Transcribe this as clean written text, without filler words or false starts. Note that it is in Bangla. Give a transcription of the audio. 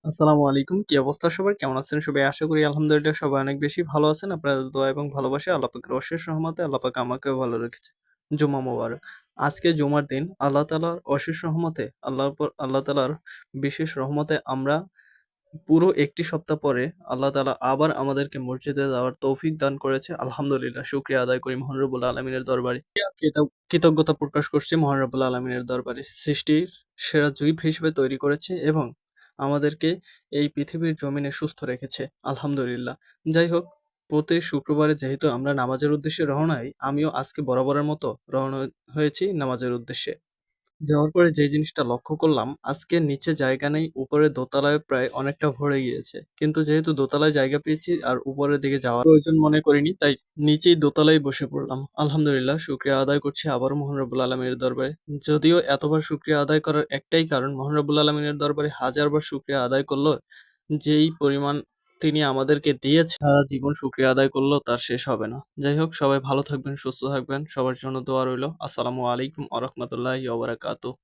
আসসালামু আলাইকুম। কি অবস্থা সবার? কেমন আছেন সবাই? আশা করি আলহামদুলিল্লাহ সবাই অনেক বেশি ভালো আছেন। আপনাদের দোয়া এবং ভালোবাসায় আল্লাহ পাকের অশেষ রহমতে আল্লাহ পাক আমাকেও ভালো রেখেছে। জুমা মোবারক। আজকে জুমার দিন আল্লাহ তাআলার অশেষ রহমতে আল্লাহ তাআলার বিশেষ রহমতে আমরা পুরো ১ টি সপ্তাহ পরে আল্লাহ তাআলা আবার আমাদেরকে মসজিদে যাওয়ার তৌফিক দান করেছে। আলহামদুলিল্লাহ শুকরিয়া আদায় করি মহান রব্বুল আলামিনের দরবারে। কৃতজ্ঞতা প্রকাশ করছি মহান রব্বুল আলামিনের দরবারে। সৃষ্টির সেরা জীব হিসেবে তৈরি করেছে এবং আমাদেরকে এই পৃথিবীর জমিনে সুস্থ রেখেছে। আলহামদুলিল্লাহ। যাই হোক, প্রতি শুক্রবারে যেহেতু আমরা নামাজের উদ্দেশ্যে রওনা হই, আমিও আজকে বরাবরের মতো রওনা হয়েছি নামাজের উদ্দেশ্যে। যাওয়ার পরে যে জিনিসটা লক্ষ্য করলাম, আজকে নিচে জায়গা নেই, উপরে দোতলায় প্রায় অনেকটা ভরে গিয়েছে। কিন্তু যেহেতু দোতলায় জায়গা পেয়েছি আর উপরের দিকে যাওয়ার প্রয়োজন মনে করিনি, তাই নিচেই দোতলায় বসে পড়লাম। আলহামদুলিল্লাহ শুকরিয়া আদায় করছি আবারও মহান রব্বুল আলামিনের দরবারে। যদিও এতবার শুকরিয়া আদায় করার একটাই কারণ, মহান রব্বুল আলামিনের দরবারে হাজারবার শুকরিয়া আদায় করলেও যেই পরিমাণ তিনি আমাদেরকে দিয়েছেন, সারা জীবন শুকরিয়া আদায় করলেও তার শেষ হবে না। যাই হোক, সবাই ভালো থাকবেন, সুস্থ থাকবেন। সবার জন্য দোয়া রইলো। আসসালামু আলাইকুম ওয়া রাহমাতুল্লাহি ওয়া বারাকাতুহু।